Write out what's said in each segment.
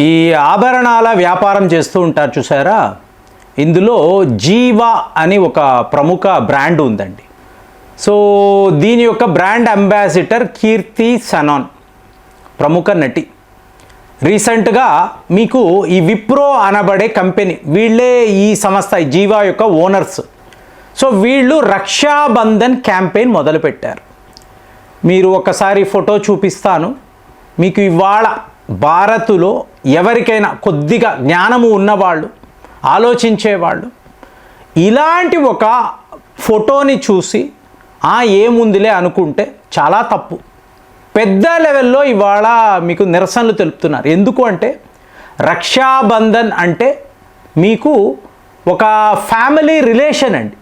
ఈ ఆభరణాల వ్యాపారం చేస్తూ ఉంటారు చూసారా, ఇందులో జీవా అని ఒక ప్రముఖ బ్రాండ్ ఉందండి. సో దీని యొక్క బ్రాండ్ అంబాసిడర్ కీర్తి సనాన్, ప్రముఖ నటి. రీసెంట్గా మీకు ఈ విప్రో అనబడే కంపెనీ, వీళ్ళే ఈ సంస్థ జీవా యొక్క ఓనర్స్. సో వీళ్ళు రక్షాబంధన్ క్యాంపెయిన్ మొదలుపెట్టారు. మీరు ఒకసారి ఫోటో చూపిస్తాను మీకు. ఇవాళ భారత్లో ఎవరికైనా కొద్దిగా జ్ఞానము ఉన్నవాళ్ళు, ఆలోచించేవాళ్ళు ఇలాంటి ఒక ఫోటోని చూసి ఏముందిలే అనుకుంటే చాలా తప్పు. పెద్ద లెవెల్లో ఇవాళ మీకు నిరసనలు తెలుపుతున్నారు. ఎందుకు అంటే రక్షాబంధన్ అంటే మీకు ఒక ఫ్యామిలీ రిలేషన్ అండి.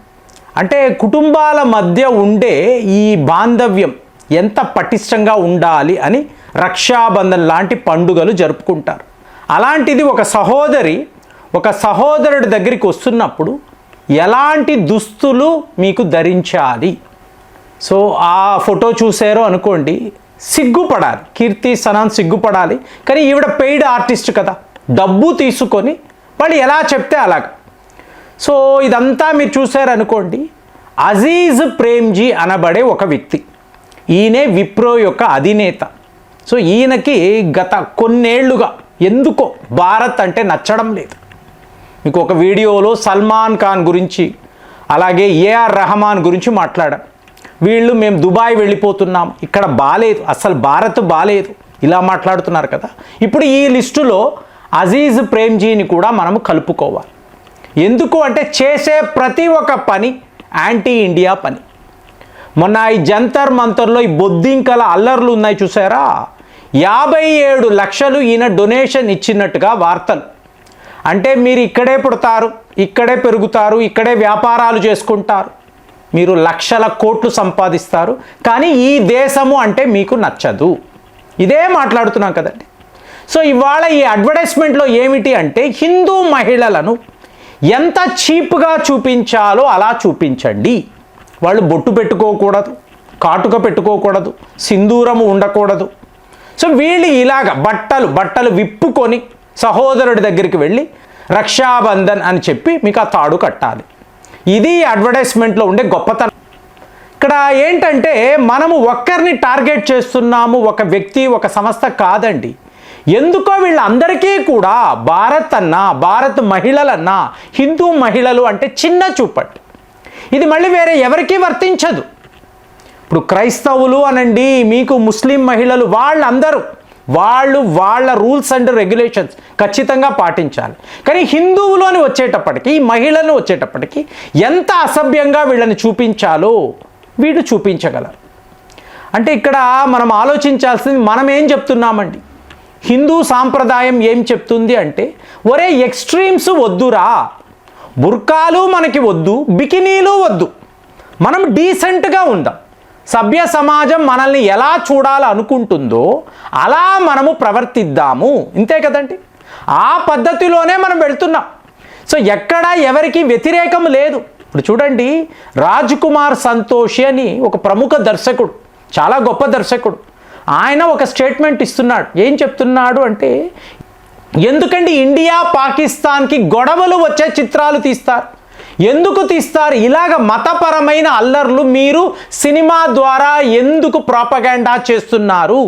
అంటే కుటుంబాల మధ్య ఉండే ఈ బాంధవ్యం ఎంత పటిష్టంగా ఉండాలి అని రక్షాబంధన్ లాంటి పండుగలు జరుపుకుంటారు. అలాంటిది ఒక సహోదరి ఒక సహోదరుడి దగ్గరికి వస్తున్నప్పుడు ఎలాంటి దుస్తులు మీకు ధరించాలి. సో ఆ ఫోటో చూసారో అనుకోండి, సిగ్గుపడాలి. కీర్తి సనాన్ సిగ్గుపడాలి. కానీ ఈవిడ పెయిడ్ ఆర్టిస్ట్ కదా, డబ్బు తీసుకొని వాళ్ళు ఎలా చెప్తే అలాగ. సో ఇదంతా మీరు చూసారనుకోండి, అజీజ్ ప్రేమ్జీ అనబడే ఒక వ్యక్తి, ఈయనే విప్రో యొక్క అధినేత. సో ఈయనకి గత కొన్నేళ్లుగా ఎందుకో భారత్ అంటే నచ్చడం లేదు. మీకు ఒక వీడియోలో సల్మాన్ ఖాన్ గురించి అలాగే ఏఆర్ రెహమాన్ గురించి మాట్లాడాం. వీళ్ళు మేము దుబాయ్ వెళ్ళిపోతున్నాం, ఇక్కడ బాలేదు, అసలు భారత్ బాలేదు, ఇలా మాట్లాడుతున్నారు కదా. ఇప్పుడు ఈ లిస్టులో అజీజ్ ప్రేమ్జీని కూడా మనము కలుపుకోవాలి. ఎందుకు అంటే చేసే ప్రతి ఒక్క పని యాంటీ ఇండియా పని. మొన్న ఈ జంతర్ మంతర్లో ఈ బొద్దింకల అల్లర్లు ఉన్నాయి చూసారా, 57 లక్షలు ఈయన డొనేషన్ ఇచ్చినట్టుగా వార్తలు. అంటే మీరు ఇక్కడే పుడతారు, ఇక్కడే పెరుగుతారు, ఇక్కడే వ్యాపారాలు చేసుకుంటారు, మీరు లక్షల కోట్లు సంపాదిస్తారు, కానీ ఈ దేశము అంటే మీకు నచ్చదు. ఇదే మాట్లాడుతున్నాం కదండి. సో ఇవాళ ఈ అడ్వర్టైజ్మెంట్లో ఏమిటి అంటే హిందూ మహిళలను ఎంత చీప్గా చూపించాలో అలా చూపించండి. వాళ్ళు బొట్టు పెట్టుకోకూడదు, కాటుక పెట్టుకోకూడదు, సింధూరము ఉండకూడదు. సో వీళ్ళు ఇలాగ బట్టలు విప్పుకొని సహోదరుడి దగ్గరికి వెళ్ళి రక్షాబంధన్ అని చెప్పి మీకు ఆ తాడు కట్టాలి. ఇది అడ్వర్టైజ్మెంట్లో ఉండే గొప్పతనం. ఇక్కడ ఏంటంటే మనము ఒక్కరిని టార్గెట్ చేస్తున్నాము, ఒక వ్యక్తి ఒక సంస్థ కాదండి. ఎందుకో వీళ్ళందరికీ కూడా భారత్ అన్నా, భారత్ మహిళలన్నా, హిందూ మహిళలు అంటే చిన్న చూపట్టు. ఇది మళ్ళీ వేరే ఎవరికీ వర్తించదు. ఇప్పుడు క్రైస్తవులు అనండి, మీకు ముస్లిం మహిళలు, వాళ్ళందరూ వాళ్ళ రూల్స్ అండ్ రెగ్యులేషన్స్ ఖచ్చితంగా పాటించాలి. కానీ హిందువులోని వచ్చేటప్పటికి, మహిళలను వచ్చేటప్పటికి ఎంత అసభ్యంగా వీళ్ళని చూపించాలో వీళ్ళు చూపించగలరు. అంటే ఇక్కడ మనం ఆలోచించాల్సింది, మనం ఏం చెప్తున్నామండి, హిందూ సాంప్రదాయం ఏం చెప్తుంది అంటే ఒరే ఎక్స్ట్రీమ్స్ వద్దురా, బుర్కాలు మనకి వద్దు, బికినీలు వద్దు, మనం డీసెంట్గా ఉందాం. సభ్య సమాజం మనల్ని ఎలా చూడాలనుకుంటుందో అలా మనము ప్రవర్తిద్దాము, ఇంతే కదండి. ఆ పద్ధతిలోనే మనం వెళ్తున్నాం. సో ఎక్కడ ఎవరికి వ్యతిరేకం లేదు. ఇప్పుడు చూడండి, రాజ్ కుమార్ సంతోషి అని ఒక ప్రముఖ దర్శకుడు, చాలా గొప్ప దర్శకుడు, ఆయన ఒక స్టేట్మెంట్ ఇస్తున్నాడు. ఏం చెప్తున్నాడు అంటే, ఎందుకండి ఇండియా పాకిస్తాన్కి గొడవలు వచ్చే చిత్రాలు తీస్తారు, ఎందుకు తీస్తారు? ఇలాగ మతపరమైన అల్లర్లు మీరు సినిమా ద్వారా ఎందుకు ప్రాపగాండా చేస్తున్నారు?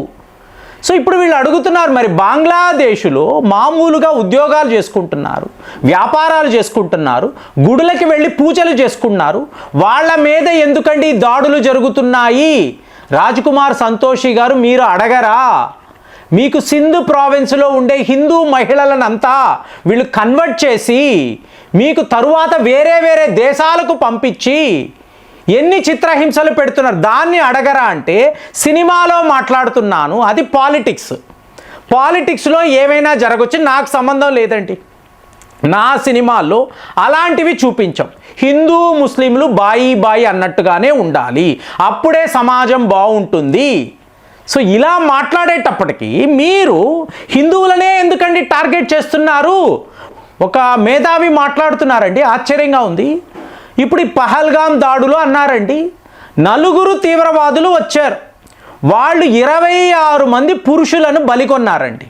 సో ఇప్పుడు వీళ్ళు అడుగుతున్నారు, మరి బంగ్లాదేశ్లో మామూలుగా ఉద్యోగాలు చేసుకుంటున్నారు, వ్యాపారాలు చేసుకుంటున్నారు, గుడులకి వెళ్ళి పూజలు చేసుకున్నారు, వాళ్ళ మీద ఎందుకండి దాడులు జరుగుతున్నాయి? రాజ్ కుమార్ సంతోషి గారు మీరు అడగరా? మీకు సింధు ప్రావిన్స్లో ఉండే హిందూ మహిళలనంతా వీళ్ళు కన్వర్ట్ చేసి మీకు తరువాత వేరే దేశాలకు పంపించి ఎన్ని చిత్రహింసలు పెడుతున్నారు, దాన్ని అడగరా అంటే సినిమాలో మాట్లాడుతున్నాను, అది పాలిటిక్స్లో ఏమైనా జరగవచ్చు, నాకు సంబంధం లేదండి. నా సినిమాల్లో అలాంటివి చూపించాం. హిందూ ముస్లింలు బాయి అన్నట్టుగానే ఉండాలి, అప్పుడే సమాజం బాగుంటుంది. సో ఇలా మాట్లాడేటప్పటికీ మీరు హిందువులనే ఎందుకండి టార్గెట్ చేస్తున్నారు? ఒక మేధావి మాట్లాడుతున్నారండి, ఆశ్చర్యంగా ఉంది. ఇప్పుడు ఈ పహల్గాం దాడులు అన్నారండి, 4 తీవ్రవాదులు వచ్చారు, వాళ్ళు 26 మంది పురుషులను బలికొన్నారండి.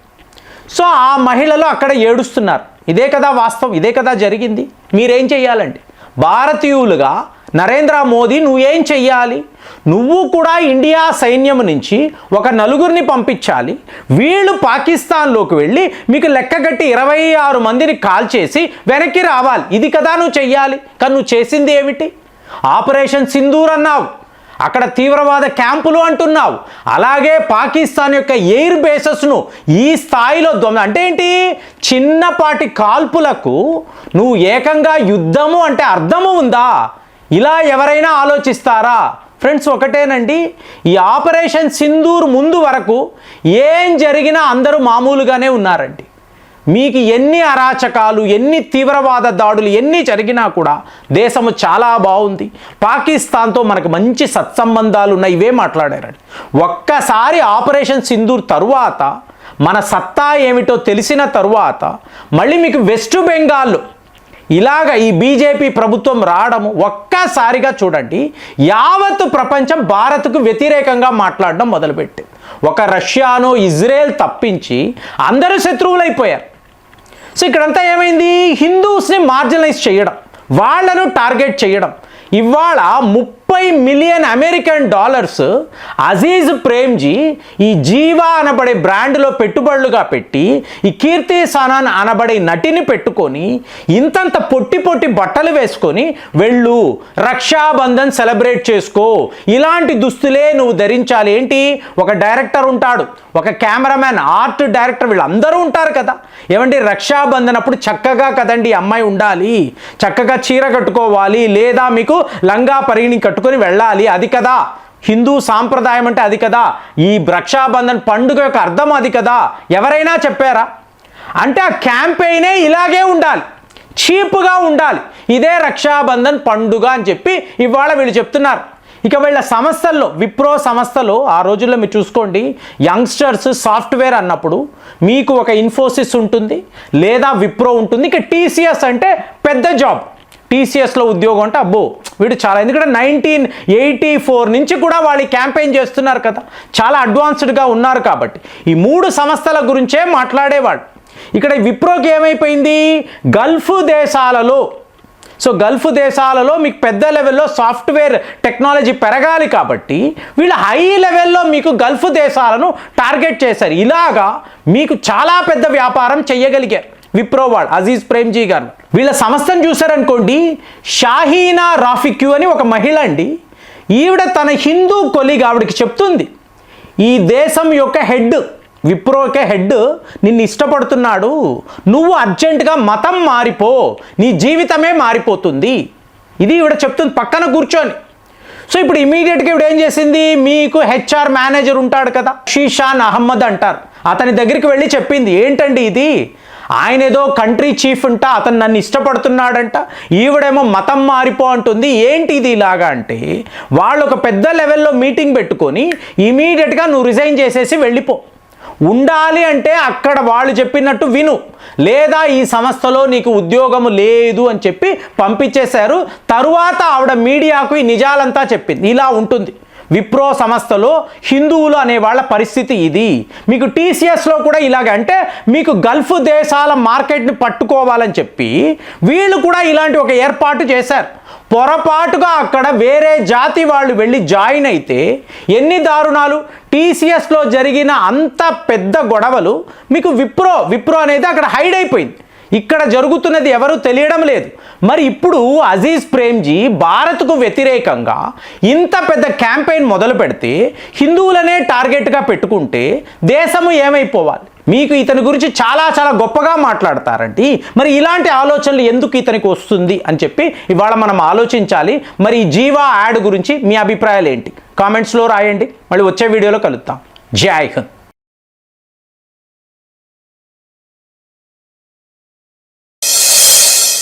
సో ఆ మహిళలు అక్కడ ఏడుస్తున్నారు. ఇదే కదా వాస్తవం, ఇదే కదా జరిగింది. మీరేం చెయ్యాలండి? భారతీయులుగా నరేంద్ర మోదీ నువ్వేం చెయ్యాలి? నువ్వు కూడా ఇండియా సైన్యం నుంచి ఒక నలుగురిని పంపించాలి. వీళ్ళు పాకిస్తాన్లోకి వెళ్ళి మీకు లెక్కగట్టి 26 మందిని కాల్చేసి వెనక్కి రావాలి. ఇది కదా నువ్వు చెయ్యాలి. కానీ నువ్వు చేసింది ఏమిటి? ఆపరేషన్ సింధూర్ అన్నావు, అక్కడ తీవ్రవాద క్యాంపులు అంటున్నావు. అలాగే పాకిస్తాన్ యొక్క ఎయిర్ బేసెస్ను ఈ స్థాయిలో అంటే ఏంటి? చిన్నపాటి కాల్పులకు నువ్వు ఏకంగా యుద్ధము అంటే అర్థము ఉందా? ఇలా ఎవరైనా ఆలోచిస్తారా? ఫ్రెండ్స్, ఒకటేనండి, ఈ ఆపరేషన్ సింధూర్ ముందు వరకు ఏం జరిగినా అందరూ మామూలుగానే ఉన్నారండి. మీకు ఎన్ని అరాచకాలు, ఎన్ని తీవ్రవాద దాడులు ఎన్ని జరిగినా కూడా దేశము చాలా బాగుంది, పాకిస్తాన్తో మనకు మంచి సత్సంబంధాలు ఉన్నాయి, ఇవే మాట్లాడారండి. ఒక్కసారి ఆపరేషన్ సింధూర్ తరువాత మన సత్తా ఏమిటో తెలిసిన తరువాత మళ్ళీ మీకు వెస్ట్ బెంగాల్ ఇలాగ ఈ బీజేపీ ప్రభుత్వం రావడము ఒక్కసారిగా చూడండి, యావత్ ప్రపంచం భారత్కు వ్యతిరేకంగా మాట్లాడడం మొదలుపెట్టి ఒక రష్యాను ఇజ్రాయెల్ తప్పించి అందరూ శత్రువులైపోయారు. సో ఇక్కడంతా ఏమైంది? హిందూస్ని మార్జినలైజ్ చేయడం, వాళ్ళను టార్గెట్ చేయడం. ఇవాళ 30 million American dollars Aziz Premji ఈ జీవా అనబడే బ్రాండ్లో పెట్టుబడులుగా పెట్టి ఈ కీర్తి సనన్ అనబడే నటిని పెట్టుకొని ఇంతంత పొట్టి పొట్టి బట్టలు వేసుకొని వెళ్ళు, రక్షాబంధన్ సెలబ్రేట్ చేసుకో, ఇలాంటి దుస్తులే నువ్వు ధరించాలి. ఏంటి? ఒక డైరెక్టర్ ఉంటాడు, ఒక కెమెరామ్యాన్, ఆర్ట్ డైరెక్టర్, వీళ్ళందరూ ఉంటారు కదా. ఏమండి, రక్షాబంధన్ అప్పుడు చక్కగా కదండి అమ్మాయి ఉండాలి, చక్కగా చీర కట్టుకోవాలి, లేదా మీకు లంగా పరిగిణి కట్టుకొని వెళ్ళాలి. అది కదా హిందూ సాంప్రదాయం అంటే, అది కదా ఈ రక్షాబంధన్ పండుగ యొక్క అర్థం, అది కదా. ఎవరైనా చెప్పారా? అంటే ఆ క్యాంపెయినే ఇలాగే ఉండాలి, చీప్గా ఉండాలి, ఇదే రక్షాబంధన్ పండుగ అని చెప్పి ఇవాళ వీళ్ళు చెప్తున్నారు. ఇక వీళ్ళ సంస్థల్లో, విప్రో సంస్థలో ఆ రోజుల్లో మీరు చూసుకోండి, యంగ్స్టర్స్ సాఫ్ట్వేర్ అన్నప్పుడు మీకు ఒక ఇన్ఫోసిస్ ఉంటుంది, లేదా విప్రో ఉంటుంది. ఇక టీసీఎస్ అంటే పెద్ద జాబ్, టీసీఎస్లో ఉద్యోగం అంటే అబ్బో వీడు చాలా, ఎందుకంటే 1984 నుంచి కూడా వాళ్ళు క్యాంపెయిన్ చేస్తున్నారు కదా, చాలా అడ్వాన్స్డ్గా ఉన్నారు కాబట్టి ఈ 3 సంస్థల గురించే మాట్లాడేవాడు. ఇక్కడ విప్రోకి ఏమైపోయింది? గల్ఫ్ దేశాలలో, సో గల్ఫ్ దేశాలలో మీకు పెద్ద లెవెల్లో సాఫ్ట్వేర్ టెక్నాలజీ పెరగాలి కాబట్టి వీళ్ళు హై లెవెల్లో మీకు గల్ఫ్ దేశాలను టార్గెట్ చేశారు. ఇలాగా మీకు చాలా పెద్ద వ్యాపారం చేయగలిగారు విప్రో వాళ్ళు, అజీజ్ ప్రేమ్జీ గారు. వీళ్ళ సంస్థను చూసారనుకోండి, షాహీనా రాఫిక్యూ అని ఒక మహిళ అండి. ఈవిడ తన హిందూ కొలీగ్ ఆవిడకి చెప్తుంది, ఈ దేశం యొక్క హెడ్, విప్రో యొక్క హెడ్ నిన్ను ఇష్టపడుతున్నాడు, నువ్వు అర్జెంటుగా మతం మారిపో, నీ జీవితమే మారిపోతుంది. ఇది ఈవిడ చెప్తుంది పక్కన కూర్చొని. సో ఇప్పుడు ఇమీడియట్గా ఇప్పుడు ఏం చేసింది? మీకు హెచ్ఆర్ మేనేజర్ ఉంటాడు కదా, షీషాన్ అహ్మద్ అంటారు, అతని దగ్గరికి వెళ్ళి చెప్పింది, ఏంటండి ఇది, ఆయన ఏదో కంట్రీ చీఫ్ అంట, అతను నన్ను ఇష్టపడుతున్నాడంట, ఈవిడేమో మతం మారిపో అంటుంది, ఏంటి ఇది ఇలాగా అంటే వాళ్ళు ఒక పెద్ద లెవెల్లో మీటింగ్ పెట్టుకొని ఇమీడియట్గా నువ్వు రిజైన్ చేసేసి వెళ్ళిపో, ఉండాలి అంటే అక్కడ వాళ్ళు చెప్పినట్టు విను, లేదా ఈ సంస్థలో నీకు ఉద్యోగము లేదు అని చెప్పి పంపించేశారు. తరువాత ఆవిడ మీడియాకు ఈ నిజాలంతా చెప్పింది. ఇలా ఉంటుంది విప్రో సంస్థలో హిందువులు అనే వాళ్ళ పరిస్థితి ఇది. మీకు టీసీఎస్లో కూడా ఇలాగ, అంటే మీకు గల్ఫ్ దేశాల మార్కెట్ని పట్టుకోవాలని చెప్పి వీళ్ళు కూడా ఇలాంటి ఒక ఏర్పాటు చేశారు. పొరపాటుగా అక్కడ వేరే జాతి వాళ్ళు వెళ్ళి జాయిన్ అయితే ఎన్ని దారుణాలు. టీసీఎస్లో జరిగిన అంత పెద్ద గొడవలు మీకు విప్రో అనేది అక్కడ హైడ్ అయిపోయింది. ఇక్కడ జరుగుతున్నది ఎవరు తెలియడం లేదు. మరి ఇప్పుడు అజీజ్ ప్రేమ్జీ భారత్కు వ్యతిరేకంగా ఇంత పెద్ద క్యాంపెయిన్ మొదలు పెడితే, హిందువులనే టార్గెట్గా పెట్టుకుంటే దేశము ఏమైపోవాలి? మీకు ఇతని గురించి చాలా చాలా గొప్పగా మాట్లాడతారండి. మరి ఇలాంటి ఆలోచనలు ఎందుకు ఇతనికి వస్తుంది అని చెప్పి ఇవాళ మనం ఆలోచించాలి. మరి ఈ జీవా యాడ్ గురించి మీ అభిప్రాయాలు ఏంటి? కామెంట్స్లో రాయండి. మళ్ళీ వచ్చే వీడియోలో కలుద్దాం. జై హింద్.